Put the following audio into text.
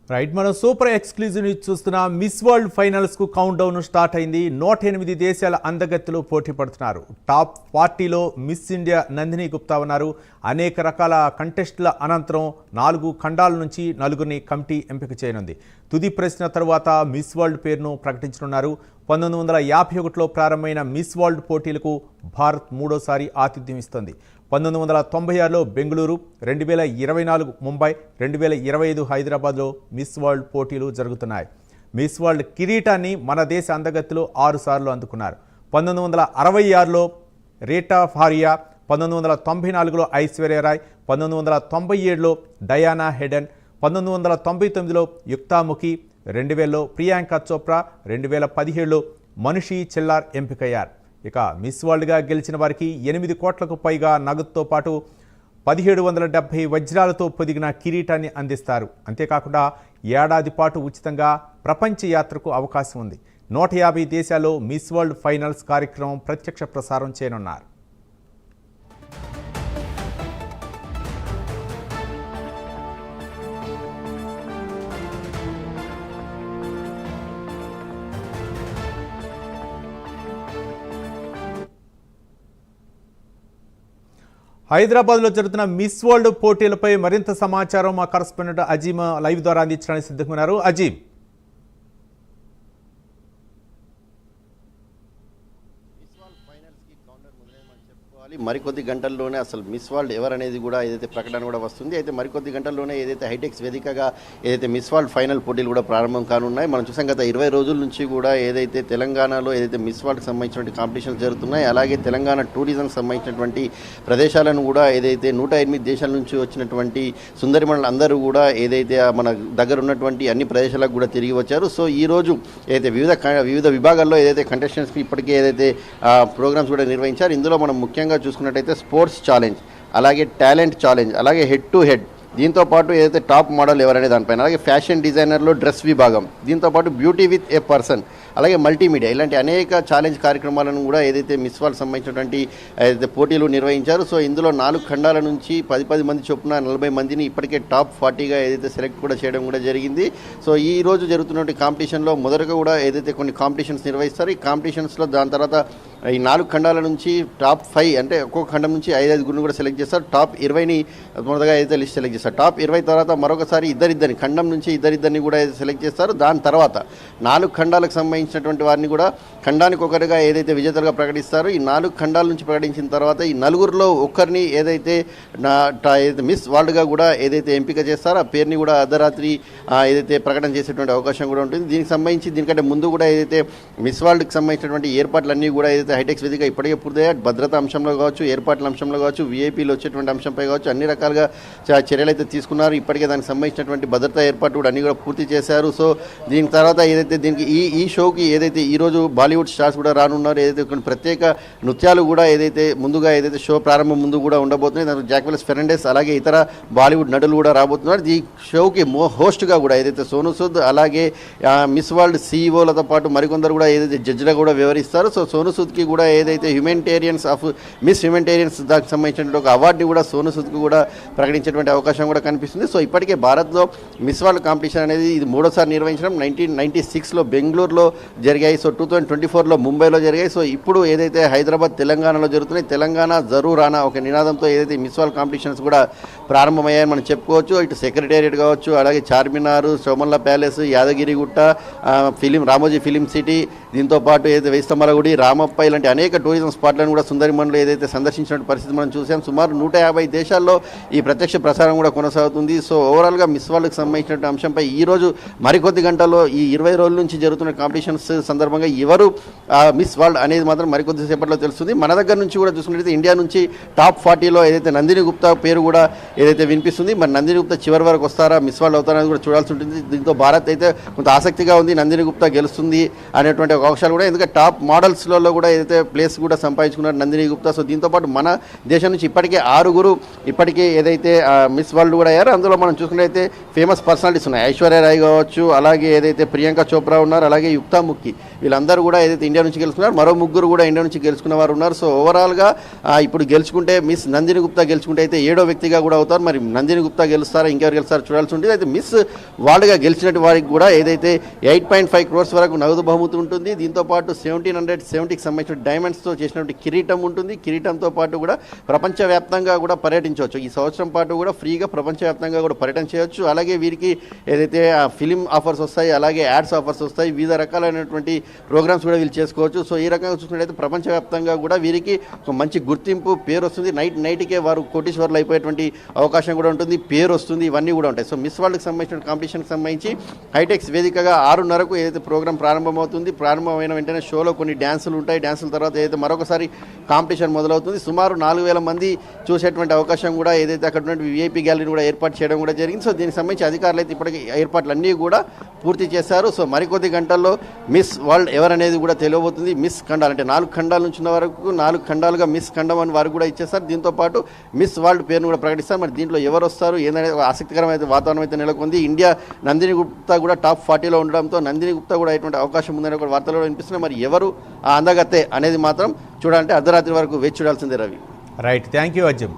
Right మనం super exclusive ని చూస్తున్న మిస్ వరల్డ్ ఫైనల్స్ కు కౌంట్ డౌన్ స్టార్ట్ అయింది. 108 దేశాల అందగత్తెలు పోటీ పడుతున్నారు. టాప్ 40లో మిస్ ఇండియా నందిని గుప్తా ఉన్నారు. అనేక రకాల కంటెస్టుల అనంతరం 4 ఖండాల నుంచి 4ని కమిటీ ఎంపిక చేయనుంది. తుది ప్రశ్న తర్వాత మిస్ వరల్డ్ పేరును ప్రకటించనున్నారు. 1951లో ప్రారంభమైన మిస్ వరల్డ్ పోటీలకు భారత్ మూడోసారి ఆతిథ్యం ఇస్తుంది. 1996లో బెంగళూరు, 2024 ముంబై, 2025 హైదరాబాద్లో మిస్ వరల్డ్ పోటీలు జరుగుతున్నాయి. మిస్ వరల్డ్ కిరీటాన్ని మన దేశ అందగత్తెలు 6 సార్లు అందుకున్నారు. 1966లో రేటా ఫారియా, 1994లో ఐశ్వర్యరాయ్, 1997లో డయానా హెడెన్, 1999లో యుక్తాముఖి, 2000లో ప్రియాంక చోప్రా, 2017లో మనుషి చిల్లార్ ఎంపికయ్యారు. ఇక మిస్ వరల్డ్గా గెలిచిన వారికి 8 కోట్లకు పైగా నగదుతో పాటు 1770 వజ్రాలతో పొదిగిన కిరీటాన్ని అందిస్తారు. అంతేకాకుండా ఏడాది పాటు ఉచితంగా ప్రపంచ యాత్రకు అవకాశం ఉంది. 150 దేశాల్లో మిస్ వరల్డ్ ఫైనల్స్ కార్యక్రమం ప్రత్యక్ష ప్రసారం చేయనున్నారు. హైదరాబాద్లో జరుగుతున్న మిస్ వరల్డ్ పోటీలపై మరింత సమాచారం మా కరెస్పాండెంట్ అజీమ్ లైవ్ ద్వారా అందించడానికి సిద్ధంగా ఉన్నారు. అజీమ్, మరికొద్ది గంటల్లోనే అసలు మిస్ వరల్డ్ ఎవరనేది కూడా ఏదైతే ప్రకటన కూడా వస్తుంది. అయితే మరికొద్ది గంటల్లోనే ఏదైతే హైటెక్స్ వేదికగా ఏదైతే మిస్ వరల్డ్ ఫైనల్ పోటీలు కూడా ప్రారంభం కానున్నాయి. మనం చూసాం గత 20 రోజుల నుంచి కూడా ఏదైతే తెలంగాణలో ఏదైతే మిస్ వరల్డ్కి సంబంధించినటువంటి కాంపిటీషన్స్ జరుగుతున్నాయి, అలాగే తెలంగాణ టూరిజంకి సంబంధించినటువంటి ప్రదేశాలను కూడా ఏదైతే 108 దేశాల నుంచి వచ్చినటువంటి సుందరిమణులు అందరూ కూడా ఏదైతే మన దగ్గర ఉన్నటువంటి అన్ని ప్రదేశాలకు కూడా తిరిగి వచ్చారు. సో ఈ రోజు ఏదైతే వివిధ విభాగాల్లో ఏదైతే కంటెస్టెంట్స్కి ఇప్పటికే ఏదైతే ప్రోగ్రామ్స్ కూడా నిర్వహించారు. ఇందులో మనం ముఖ్యంగా చూసుకున్నట్టయితే స్పోర్ట్స్ ఛాలెంజ్, అలాగే టాలెంట్ ఛాలెంజ్, అలాగే హెడ్ టు హెడ్, దీంతో పాటు ఏదైతే టాప్ మోడల్ ఎవరనే దానిపైన, అలాగే ఫ్యాషన్ డిజైనర్లో డ్రెస్ విభాగం, దీంతో పాటు బ్యూటీ విత్ ఏ పర్సన్, అలాగే మల్టీమీడియా, ఇలాంటి అనేక ఛాలెంజ్ కార్యక్రమాలను కూడా ఏదైతే మిస్ వరల్డ్ సంబంధించినటువంటి ఏదైతే పోటీలు నిర్వహించారు. సో ఇందులో 4 ఖండాల నుంచి 10 మంది చొప్పున 40 మందిని ఇప్పటికే టాప్ 40గా ఏదైతే సెలెక్ట్ కూడా చేయడం కూడా జరిగింది. సో ఈ రోజు జరుగుతున్నటువంటి కాంపిటీషన్లో మొదటగా కూడా ఏదైతే కొన్ని కాంపిటీషన్స్ నిర్వహిస్తారు. ఈ కాంపిటీషన్స్లో దాని తర్వాత ఈ 4 ఖండాల నుంచి టాప్ 5 అంటే ఒక్కొక్క ఖండం నుంచి 5 కూడా సెలెక్ట్ చేస్తారు. టాప్ 20ని మొదటగా అయితే లిస్ట్ సెలెక్ట్ చేస్తారు. టాప్ 20 తర్వాత మరొకసారి ఇద్దరిని ఖండం నుంచి ఇద్దరిని కూడా సెలెక్ట్ చేస్తారు. దాని తర్వాత 4 ఖండాలకు సంబంధించినటువంటి వారిని కూడా ఖండానికి ఒకరిగా ఏదైతే విజేతలుగా ప్రకటిస్తారు. ఈ 4 ఖండాల నుంచి ప్రకటించిన తర్వాత ఈ 4గురిలో ఒక్కరిని ఏదైతే మిస్ వరల్డ్గా కూడా ఏదైతే ఎంపిక చేస్తారో ఆ పేరుని కూడా అర్ధరాత్రి ఏదైతే ప్రకటన చేసేటువంటి అవకాశం కూడా ఉంటుంది. దీనికి సంబంధించి దీనికంటే ముందు కూడా ఏదైతే మిస్ వరల్డ్కి సంబంధించినటువంటి ఏర్పాట్లన్నీ కూడా ఏదైతే హైటెక్స్ వేదిక ఇప్పటికే పూర్తయ్యాయి. భద్రతా అంశంలో కావచ్చు, ఏర్పాట్ల అంశంలో కావచ్చు, వీఐపీలు వచ్చేటువంటి అంశంపై కావచ్చు, అన్ని రకాలుగా చర్యలు అయితే తీసుకున్నారు. ఇప్పటికే దానికి సంబంధించినటువంటి భద్రతా ఏర్పాటు కూడా అన్ని కూడా పూర్తి చేశారు. సో దీని తర్వాత ఏదైతే దీనికి ఈ షోకి ఏదైతే ఈరోజు బాలీవుడ్ స్టార్స్ కూడా రానున్నారు. ఏదైతే కొన్ని ప్రత్యేక నృత్యాలు కూడా ఏదైతే ముందుగా ఏదైతే షో ప్రారంభం ముందు కూడా ఉండబోతున్నాయి. దానికి జాక్వెలిస్ ఫెర్నాండెస్ అలాగే ఇతర బాలీవుడ్ నటులు కూడా రాబోతున్నారు. ఈ షోకి హోస్ట్గా కూడా ఏదైతే సోను సూద్ అలాగే మిస్ వరల్డ్ సీఈఓలతో పాటు మరికొందరు కూడా ఏదైతే జడ్జిగా కూడా వ్యవహరిస్తారు. సో సోను సూద్కి కూడా ఏదైతే హ్యూమెనిటేరియన్స్ ఆఫ్ మిస్ హ్యూమెనిటేరియన్స్ దానికి సంబంధించిన ఒక అవార్డుని కూడా సోను సూద్కి కూడా ప్రకటించేటువంటి అవకాశం కూడా కనిపిస్తుంది. సో ఇప్పటికే భారత్లో మిస్ వరల్డ్ కాంపిటీషన్ అనేది ఇది 3వ సారి నిర్వహించడం. 1996లో బెంగళూరులో జరిగాయి. సో 2024లో ముంబైలో జరిగాయి. సో ఇప్పుడు ఏదైతే హైదరాబాద్ తెలంగాణలో జరుగుతున్నాయి, తెలంగాణ జరూర్ ఆనా ఒక నినాదంతో ఏదైతే మిస్ వరల్డ్ కాంపిటీషన్స్ కూడా ప్రారంభమయ్యాయని మనం చెప్పుకోవచ్చు. ఇటు సెక్రటేరియట్ కావచ్చు, అలాగే చార్మినార్, సోమన్ల palace, Yadagirigutta, Ramoji film city, దీంతో పాటు ఏదైతే వేస్తమల గుడి, రామప్ప, ఇలాంటి అనేక టూరిజం స్పాట్లను కూడా సుందరిమణులు ఏదైతే సందర్శించిన పరిస్థితి మనం చూసాం. సుమారు 150 దేశాల్లో ఈ ప్రత్యక్ష ప్రసారం కూడా కొనసాగుతుంది. సో ఓవరాల్గా మిస్ వరల్డ్కి సంబంధించిన అంశంపై ఈరోజు మరికొద్ది గంటల్లో ఈ 20 రోజుల నుంచి జరుగుతున్న కాంపిటీషన్స్ సందర్భంగా ఎవరు మిస్ వరల్డ్ అనేది మాత్రం మరికొద్ది సేపట్లో తెలుస్తుంది. మన దగ్గర నుంచి కూడా చూసుకున్నట్లయితే ఇండియా నుంచి టాప్ 40లో ఏదైతే నందిని గుప్తా పేరు కూడా ఏదైతే వినిపిస్తుంది. మరి నందిని గుప్తా చివరి వరకు వస్తారా, మిస్ వరల్డ్ అవుతారనేది కూడా చూడాల్సి ఉంటుంది. దీంతో భారత్ అయితే కొంత ఆసక్తిగా ఉంది. నందిని గుప్తా గెలుస్తుంది అనేటువంటి అవకాశాలు కూడా, ఎందుకంటే టాప్ మోడల్స్లలో కూడా ఏదైతే ప్లేస్ కూడా సంపాదించుకున్నారు నందిని గుప్తా. సో దీంతోపాటు మన దేశం నుంచి ఇప్పటికే 6 ఇప్పటికే ఏదైతే మిస్ వరల్డ్ కూడా అయ్యారో అందులో మనం చూసుకున్నట్లయితే ఫేమస్ పర్సనాలిటీస్ ఉన్నాయి. ఐశ్వర్య రాయ్ కావచ్చు, అలాగే ఏదైతే ప్రియాంక చోప్రా ఉన్నారు, అలాగే యుక్తా ముఖ్యి, వీళ్ళందరూ కూడా ఏదైతే ఇండియా నుంచి గెలుచుకున్నారు. మరో 3 కూడా ఇండియా నుంచి గెలుచుకున్న వారు ఉన్నారు. సో ఓవరాల్గా ఇప్పుడు గెలుచుకుంటే మిస్ నందిని గుప్తా గెలుచుకుంటే అయితే 7వ వ్యక్తిగా కూడా అవుతారు. మరి నందిని గుప్తా గెలుస్తారా ఇంకెవరు గెలుస్తారో చూడాల్సి ఉంటుంది. అయితే మిస్ వరల్డ్గా గెలిచినట్టు వారికి కూడా ఏదైతే 8.5 crores వరకు నగదు బహుమతి ఉంటుంది. దీంతోపాటు 1770కి సంబంధించిన డైమండ్స్తో చేసినటువంటి కిరీటం ఉంటుంది. కిరీటంతో పాటు కూడా ప్రపంచవ్యాప్తంగా కూడా పర్యటించవచ్చు. ఈ సంవత్సరం పాటు కూడా ఫ్రీగా ప్రపంచవ్యాప్తంగా కూడా పర్యటన చేయొచ్చు. అలాగే వీరికి ఏదైతే ఫిలిం ఆఫర్స్ వస్తాయి, అలాగే యాడ్స్ ఆఫర్స్ వస్తాయి, వివిధ రకాలైనటువంటి ప్రోగ్రామ్స్ కూడా వీళ్ళు చేసుకోవచ్చు. సో ఈ రకంగా చూసుకున్నట్లయితే ప్రపంచవ్యాప్తంగా కూడా వీరికి ఒక మంచి గుర్తింపు, పేరు వస్తుంది. నైట్కే వారు కోటీశ్వర్లు అయిపోయేటువంటి అవకాశం కూడా ఉంటుంది, పేరు వస్తుంది, ఇవన్నీ కూడా ఉంటాయి. సో మిస్ వరల్డ్కి సంబంధించిన కాంపిటీషన్కి సంబంధించి హైటెక్స్ వేదికగా 6:30కు ఏదైతే ప్రోగ్రామ్ ప్రారంభమవుతుంది. ప్రారంభమైన వెంటనే షోలో కొన్ని డ్యాన్సులు ఉంటాయి. డ్యాన్సుల తర్వాత ఏదైతే మరొకసారి కాంపిటీషన్ మొదలవుతుంది. సుమారు 4,000 మంది చూసేటువంటి అవకాశం కూడా ఏదైతే అక్కడ ఉన్నటువంటి విఐపి గ్యాలరీని కూడా ఏర్పాటు చేయడం కూడా జరిగింది. సో దీనికి సంబంధించి అధికారులు అయితే ఇప్పటికీ ఏర్పాట్లన్నీ కూడా పూర్తి చేశారు. సో మరికొద్ది గంటల్లో మిస్ వరల్డ్ ఎవరనేది కూడా తెలియబోతుంది. మిస్ ఖండాలు అంటే 4 ఖండాల నుంచి ఉన్న వరకు 4 ఖండాలుగా మిస్ ఖండం అని వారు కూడా ఇచ్చేస్తారు. దీంతో పాటు మిస్ వరల్డ్ పేరును కూడా ప్రకటిస్తారు. మరి దీంట్లో ఎవరు వస్తారు ఏందనేది ఒక ఆసక్తికరమైన వాతావరణం అయితే నెలకొంది. ఇండియా నందిని గుప్తా కూడా టాప్ 40లో ఉండడంతో నందిని గుప్తా కూడా అటువంటి అవకాశం ఉందనే ఒక వార్తలు కూడా వినిపిస్తున్నాయి. మరి ఎవరు ఆ అందగత్తే అనేది మాత్రం చూడాలంటే అర్ధరాత్రి వరకు వేచి చూడాల్సిందే రవి. Right, thank you అజ్జం.